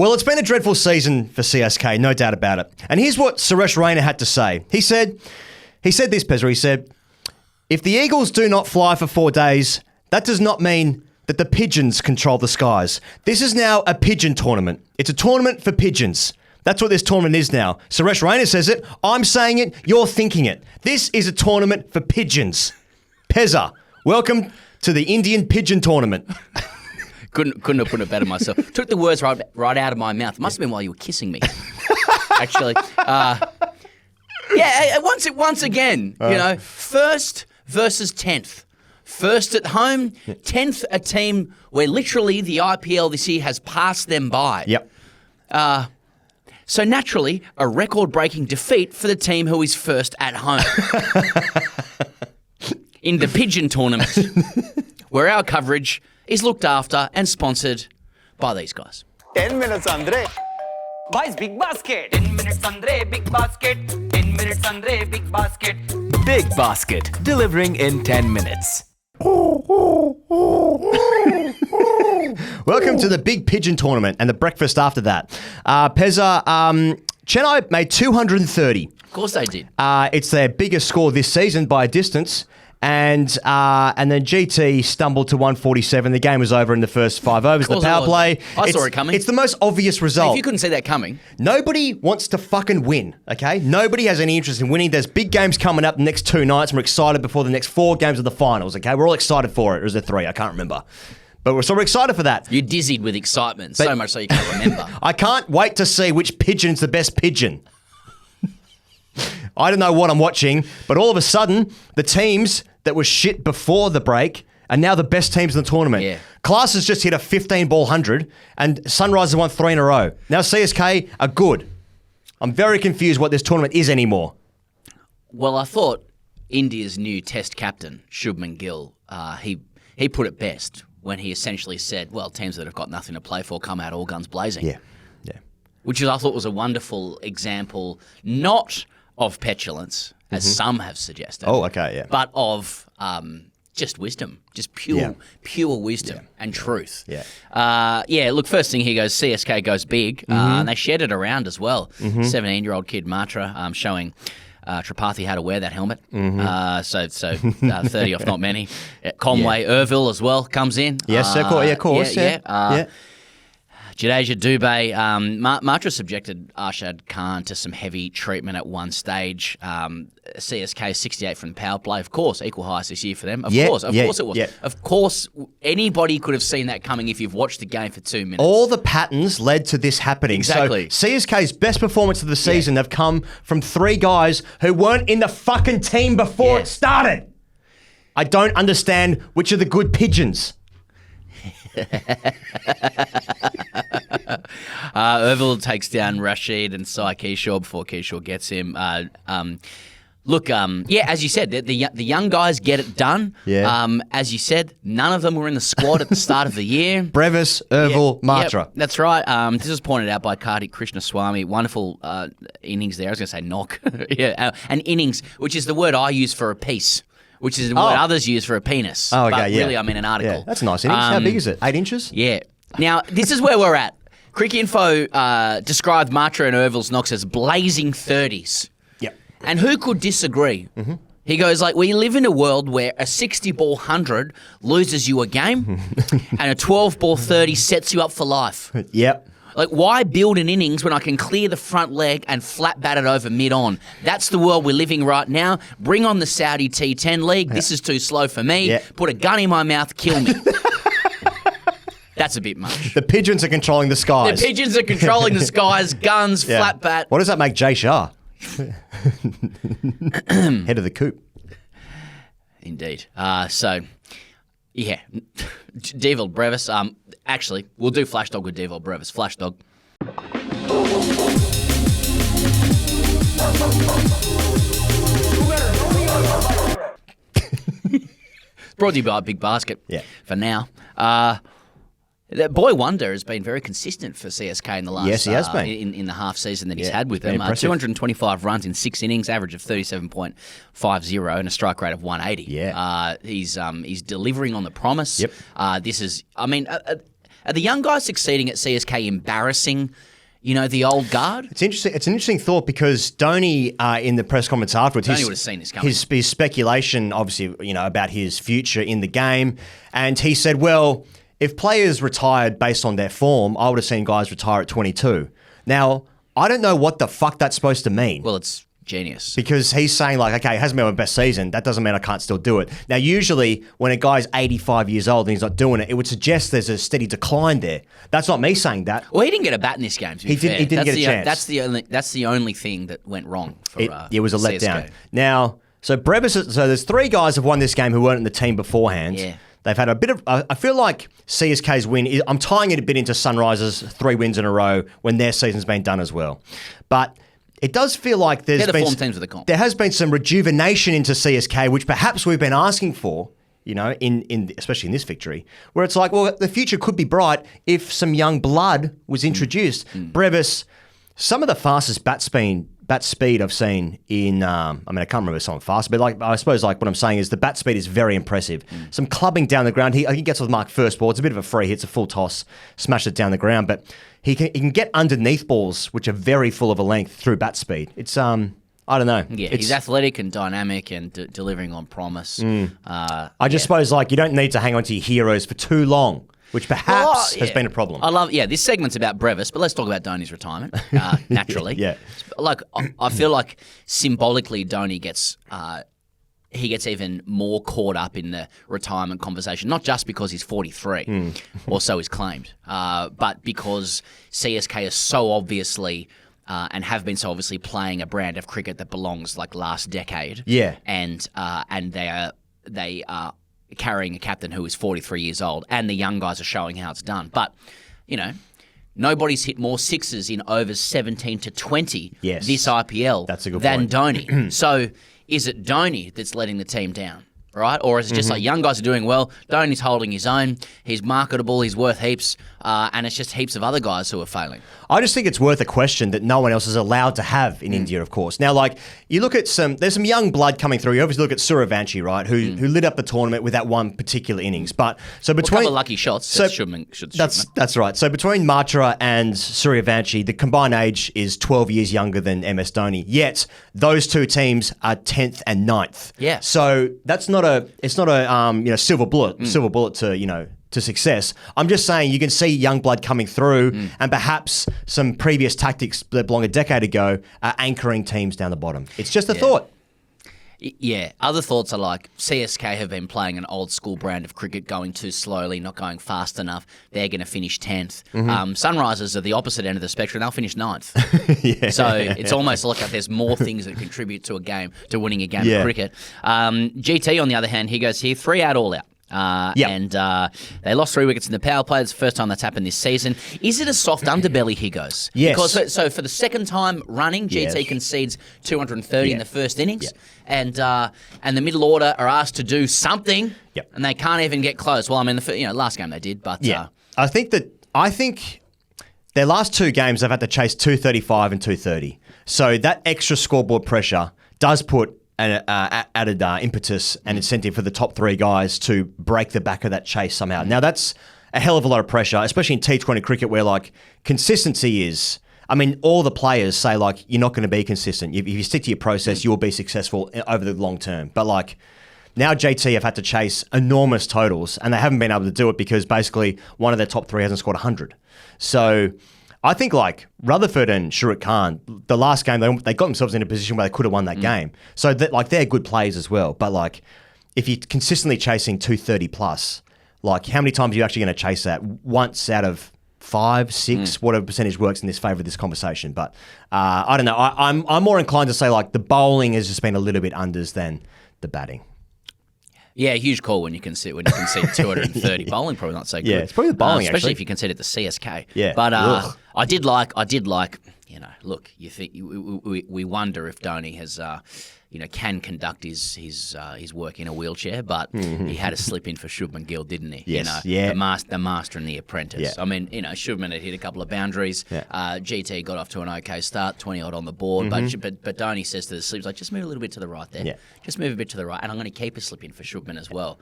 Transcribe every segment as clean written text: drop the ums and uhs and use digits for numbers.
Well, it's been a dreadful season for CSK, no doubt about it. And here's what Suresh Raina had to say. He said this, Pezra. He said, if the Eagles do not fly for 4 days, that does not mean that the Pigeons control the skies. This is now a pigeon tournament. It's a tournament for pigeons. That's what this tournament is now. Suresh Raina says it. I'm saying it. You're thinking it. This is a tournament for pigeons. Pezza, welcome to the Indian Pigeon Tournament. Couldn't have put it better myself. Took the words right out of my mouth. Must have been while you were kissing me, actually. Once again, first versus 10th. First at home, 10th a team where literally the IPL this year has passed them by. Yep. So naturally, a record-breaking defeat for the team who is first at home. In the Pigeon Tournament, where our coverage is looked after and sponsored by these guys. 10 minutes, Andre. Boys, big basket. 10 minutes, Andre, big basket. 10 minutes, Andre, big basket. Big Basket, delivering in 10 minutes. Welcome to the Big Pigeon Tournament and the breakfast after that. Pezza, Chennai made 230. Of course they did. It's their biggest score this season by a distance. And then GT stumbled to 147. The game was over in the first 5 overs. The power play. I saw it coming. It's the most obvious result. If you couldn't see that coming. Nobody wants to fucking win, okay? Nobody has any interest in winning. There's big games coming up the next 2 nights. And we're excited before the next 4 games of the finals, okay? We're all excited for it. Or is it 3? I can't remember. But we're excited for that. You're dizzied with excitement, so much so you can't remember. I can't wait to see which pigeon's the best pigeon. I don't know what I'm watching, but all of a sudden, the teams that were shit before the break are now the best teams in the tournament. Yeah. Class has just hit a 15-ball 100, and Sunrise have won 3 in a row. Now CSK are good. I'm very confused what this tournament is anymore. Well, I thought India's new Test captain, Shubman Gill, he put it best when he essentially said, well, teams that have got nothing to play for come out all guns blazing. Yeah. Which I thought was a wonderful example, not of petulance, as some have suggested. Oh, okay, yeah. But of just wisdom, just pure wisdom and truth. Yeah. Look, first thing he goes, CSK goes big, and they shared it around as well. 17-year-old kid Matra showing Tripathi how to wear that helmet. 30 off not many. Conway, Irville as well comes in. Yes, of course. Yeah. Jadeja Dubé, Matra subjected Arshad Khan to some heavy treatment at one stage. CSK 68 from the power play. Of course, equal highest this year for them. Of course it was. Yeah. Of course, anybody could have seen that coming if you've watched the game for 2 minutes. All the patterns led to this happening. Exactly. So CSK's best performance of the season have come from 3 guys who weren't in the fucking team before it started. I don't understand which are the good pigeons. Irville takes down Rashid and Sai Keyshaw before Keyshaw gets him. As you said, the young guys get it done. Yeah. As you said, none of them were in the squad at the start of the year. Brevis, Irville, Matra. Yep, that's right. This was pointed out by Kartik Krishnaswamy. Wonderful innings there. I was going to say knock. An innings, which is the word I use for a piece. Which is what others use for a penis. Oh, okay, but really, I mean an article. Yeah, that's a nice innings. How big is it? 8 inches? Yeah. Now, this is where we're at. Cricinfo described Matra and Irville's knocks as blazing 30s. Yep. And who could disagree? Mm-hmm. He goes, we live in a world where a 60-ball 100 loses you a game and a 12-ball 30 sets you up for life. Yep. Why build an innings when I can clear the front leg and flat bat it over mid-on? That's the world we're living right now. Bring on the Saudi T10 League. Yeah. This is too slow for me. Yeah. Put a gun in my mouth, kill me. That's a bit much. The Pigeons are controlling the skies. The Pigeons are controlling the skies, guns, flat bat. What does that make Jay Shah? Head of the coop. Indeed. Devil Brevis. Actually, we'll do FLASHDOG with Devil Brevis. FLASHDOG. Brought to you by Big Basket. Yeah. For now. That boy Wonder has been very consistent for CSK in the last. Yes, he has been in the half season that he's had with them. 225 runs in 6 innings, average of 37.50, and a strike rate of 180. Yeah, he's delivering on the promise. Yep. This is, Are the young guys succeeding at CSK embarrassing, the old guard? It's interesting. It's an interesting thought because Dhoni, in the press conference afterwards, Dhoni would have seen this coming. His speculation, obviously, about his future in the game, and he said, well, if players retired based on their form, I would have seen guys retire at 22. Now, I don't know what the fuck that's supposed to mean. Well, it's genius. Because he's saying okay, it hasn't been my best season. That doesn't mean I can't still do it. Now, usually when a guy's 85 years old and he's not doing it, it would suggest there's a steady decline there. That's not me saying that. Well, he didn't get a bat in this game, to be fair. He didn't get a chance. That's the only thing that went wrong for it was a CSK. letdown. Now, so BREVIS, so there's 3 guys who won this game who weren't in the team beforehand. Yeah. They've had a bit of, I feel like CSK's win, I'm tying it a bit into Sunrisers' 3 wins in a row when their season's been done as well. But it does feel like They're the form teams of the comp. There has been some rejuvenation into CSK, which perhaps we've been asking for, in especially in this victory, where it's like, well, the future could be bright if some young blood was introduced. BREVIS, some of the fastest bat speed I've seen in, I can't remember someone fast, but I suppose what I'm saying is the bat speed is very impressive. Some clubbing down the ground. I think he gets off the mark first ball. It's a bit of a free hit. It's a full toss, smash it down the ground. But he can get underneath balls, which are very full of a length through bat speed. It's, I don't know. Yeah, he's athletic and dynamic and delivering on promise. I just suppose you don't need to hang on to your heroes for too long, which perhaps has been a problem. This segment's about BREVIS, but let's talk about Dhoni's retirement, naturally. Yeah. I feel like symbolically Dhoni gets even more caught up in the retirement conversation, not just because he's 43, or so he's claimed, but because CSK is so obviously and have been so obviously playing a brand of cricket that belongs last decade. Yeah. And they are carrying a captain who is 43 years old, and the young guys are showing how it's done. But, nobody's hit more sixes in overs 17 to 20 this IPL That's a good than point. Dhoni. So is it Dhoni that's letting the team down? Right? Or is it just young guys are doing well, Dhoni's holding his own, he's marketable, he's worth heaps, and it's just heaps of other guys who are failing? I just think it's worth a question that no one else is allowed to have in India, of course. Now, you look at there's some young blood coming through. You obviously look at Suryavanshi, right, who lit up the tournament with that one particular innings. But so between a couple of lucky shots, that's right. So between Matra and Suryavanshi, the combined age is 12 years younger than MS Dhoni. Yet those two teams are 10th and 9th. Yeah. So that's not a silver bullet to success. I'm just saying you can see young blood coming through, and perhaps some previous tactics that belong a decade ago are anchoring teams down the bottom. It's just a thought. Yeah. Other thoughts are CSK have been playing an old school brand of cricket, going too slowly, not going fast enough. They're going to finish 10th. Sunrisers are the opposite end of the spectrum. They'll finish 9th. So it's almost like there's more things that contribute to winning a game of cricket. GT, on the other hand, he goes here, 3 out, all out. And they lost 3 wickets in the power play. It's the first time that's happened this season. Is it a soft underbelly, he goes? Yes. Because so for the second time running, GT concedes 230 in the first innings, and the middle order are asked to do something, and they can't even get close. Well, last game they did, but I think their last 2 games they've had to chase 235 and 230. So that extra scoreboard pressure does put an added impetus and incentive for the top 3 guys to break the back of that chase somehow. Now, that's a hell of a lot of pressure, especially in T20 cricket where, consistency is... all the players say, you're not going to be consistent. If you stick to your process, you'll be successful over the long term. But, now JT have had to chase enormous totals, and they haven't been able to do it because, basically, one of their top 3 hasn't scored 100. So... I think Rutherford and Shurat Khan, the last game, they got themselves in a position where they could have won that game. So they're good players as well. But if you're consistently chasing 230 plus, how many times are you actually going to chase that? Once out of 5, 6, whatever percentage works in this favour of this conversation. But I don't know. I'm more inclined to say the bowling has just been a little bit unders than the batting. Yeah, huge call when you concede 230. Bowling probably not so good. Yeah, it's probably the bowling, especially actually. if you concede it to CSK. Yeah. But I did like. Look, you think we wonder if Dhoni has can conduct his work in a wheelchair, but he had a slip in for Shubman Gill, didn't he? Yes. The master and the apprentice. Yeah. Shubman had hit a couple of boundaries. Yeah. GT got off to an okay start, 20 odd on the board, but Dhoni says to the slips, just move a little bit to the right there. Yeah. Just move a bit to the right, and I'm going to keep a slip in for Shubman as well.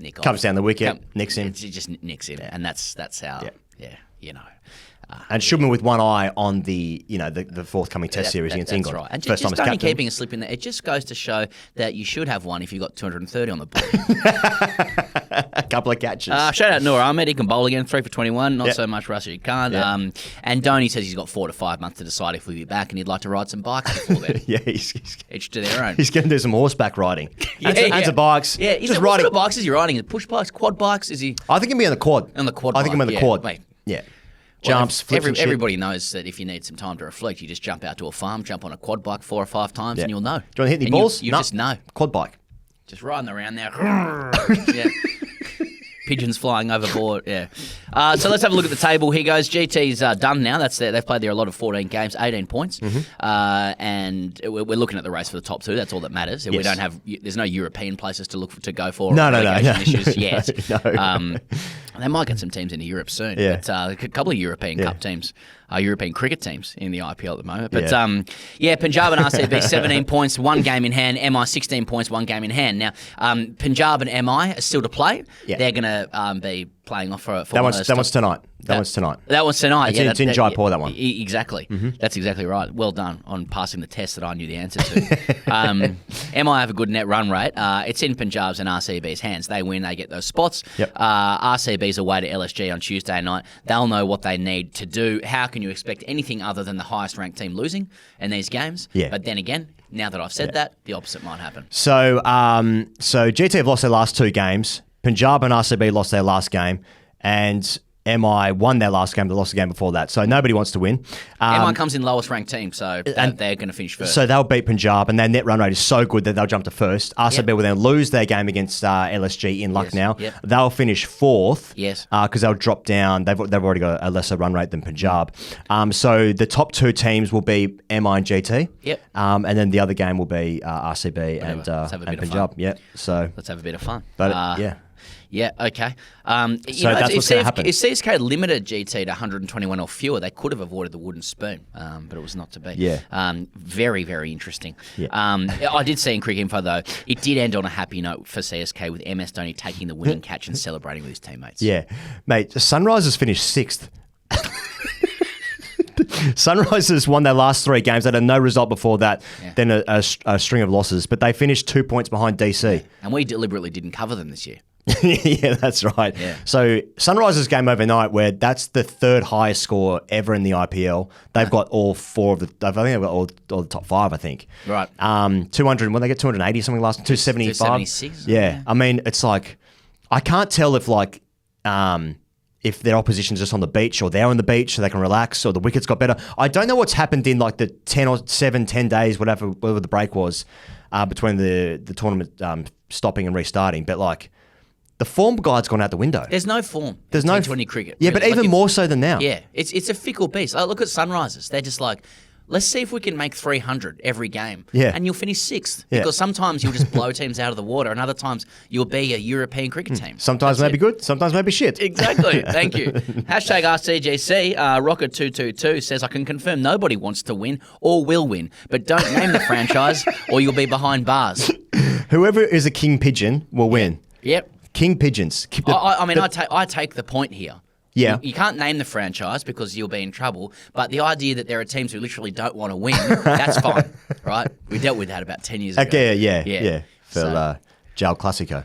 nick off. Comes down the wicket, nicks him. It just nicks him, and that's how. Yeah, you know. And Shubman with one eye on the forthcoming Test series against England. That's right. And First just time as only captain. keeping a slip in there. It just goes to show that you should have one if you've got 230 on the board. A couple of catches. Shout out Noor Ahmed. He can bowl again, 3 for 21. Not so much Rashid Khan. And Dhoni says he's got 4 to 5 months to decide if we'll be back, and he'd like to ride some bikes before then. he's Each to their own. He's going to do some horseback riding. And some bikes. Yeah, just what riding. sort of bikes is he riding? Is it push bikes, quad bikes? Is he I think he'll be on the quad. on the quad? I think I'm on the quad. Mate. Yeah. Well, Jumps, flips and shit. everybody knows that if you need some time to reflect, you just jump out to a farm, jump on a quad bike 4 or 5 times, and you'll know. Do you want to hit any And balls? You No. just know. Quad bike. Just riding around there. Yeah. Pigeons flying overboard. Yeah. So let's have a look at the table. Here goes. GT's done now. They've played there a lot of 14 games, 18 points, and we're looking at the race for the top 2. That's all that matters. Yes. We don't have. There's no European places to go for. No, or no, relegation issues yet. No. They might get some teams into Europe soon. Yeah. But a couple of European Cup teams. European cricket teams in the IPL at the moment. But Punjab and RCB 17 points, 1 game in hand. MI 16 points, 1 game in hand. Now, Punjab and MI are still to play. Yeah. They're going to be playing off for That one's tonight. That one's tonight. That one's tonight. It's in Jaipur, that one. Exactly. That's exactly right. Well done on passing the test that I knew the answer to. MI have a good net run rate. It's in Punjab's and RCB's hands. They win, they get those spots. Yep. RCB's away to LSG on Tuesday night. They'll know what they need to do. How can you expect anything other than the highest ranked team losing in these games? Yeah. But then again, now that I've said that, the opposite might happen. So GT have lost their last 2 games. Punjab and RCB lost their last game. And MI won their last game, but lost the game before that. So nobody wants to win. MI comes in lowest ranked team, so they're going to finish first. So they'll beat Punjab, and their net run rate is so good that they'll jump to first. RCB will then lose their game against LSG in Lucknow. Yep. They'll finish 4th. Yes. Because they'll drop down. They've already got a lesser run rate than Punjab. So the top 2 teams will be MI and GT. Yep. And then the other game will be RCB and Let's have a bit of Punjab. fun. Yeah. So. Let's have a bit of fun. But yeah. Yeah, okay. So that's what's going to happen. If CSK limited GT to 121 or fewer, they could have avoided the wooden spoon, but it was not to be. Yeah. Very, very interesting. Yeah. I did see in Cricket Info, though, it did end on a happy note for CSK with MS Dhoni taking the winning catch and celebrating with his teammates. Yeah. Mate, Sunrisers finished 6th. Sunrisers won their last 3 games. They had no result before that, then a string of losses. But they finished 2 points behind DC. And we deliberately didn't cover them this year. Yeah, that's right. Yeah. So Sunrisers game overnight, where that's the 3rd highest score ever in the IPL. They've got all 4 of the. I think they've got all the top 5. I think. Right. 200. When they get 280 something last 275. 276. Yeah. I mean, it's like I can't tell if their opposition's just on the beach or they're on the beach so they can relax or the wickets got better. I don't know what's happened in like the 10 days, whatever the break was between the tournament stopping and restarting. But like the form guide's gone out the window. There's no form. There's in no T20 cricket. Yeah, really. but even more so than now. Yeah, it's a fickle beast. Like, look at Sunrisers. They're just like, let's see if we can make 300 every game. Yeah. And you'll finish 6th. Yeah. Because sometimes you'll just blow teams out of the water, and other times you'll be a European cricket team. Sometimes maybe good, sometimes maybe shit. Exactly. Thank you. Hashtag AskTGC. Rocket222 says, I can confirm nobody wants to win or will win, but don't name the franchise or you'll be behind bars. Whoever is a king pigeon will win. Yep. King pigeons. I take the point here. Yeah. You can't name the franchise because you'll be in trouble, but the idea that there are teams who literally don't want to win, that's fine, right? We dealt with that about 10 years ago. Okay, yeah. For Jal Classico.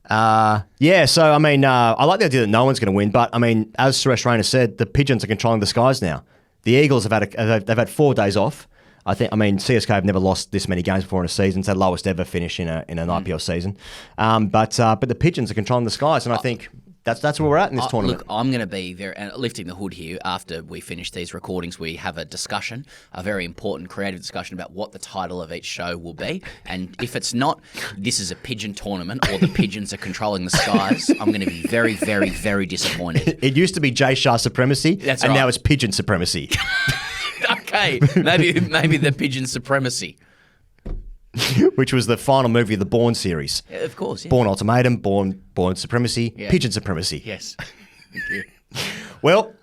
So, I mean, I like the idea that no one's going to win, but, I mean, as Suresh Raina said, the Pigeons are controlling the skies now. The Eagles have had 4 days off. CSK have never lost this many games before in a season. It's their lowest ever finish in an IPL season. But the Pigeons are controlling the skies, and I think that's where we're at in this tournament. Look, I'm going to be lifting the hood here. After we finish these recordings, we have a discussion, a very important creative discussion about what the title of each show will be. And if it's not, this is a pigeon tournament or the pigeons are controlling the skies, I'm going to be very, very, very disappointed. It used to be Jay Shah Supremacy, That's and right. now it's Pigeon Supremacy. Okay, maybe the pigeon supremacy. Which was the final movie of the Bourne series. Yeah, of course. Yeah. Bourne Ultimatum, Bourne Supremacy, Yeah. Pigeon Supremacy. Yes. Thank you. Well,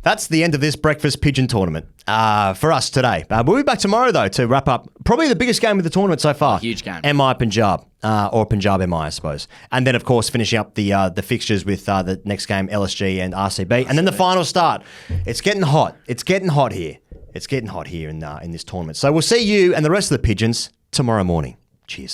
that's the end of this breakfast pigeon tournament. for us today. We'll be back tomorrow, though, to wrap up probably the biggest game of the tournament so far. Huge game. MI Punjab, or Punjab MI, I suppose. And then, of course, finishing up the fixtures with the next game, LSG and RCB. And then the final start. It's getting hot. It's getting hot here. It's getting hot here in this tournament. So we'll see you and the rest of the Pigeons tomorrow morning. Cheers.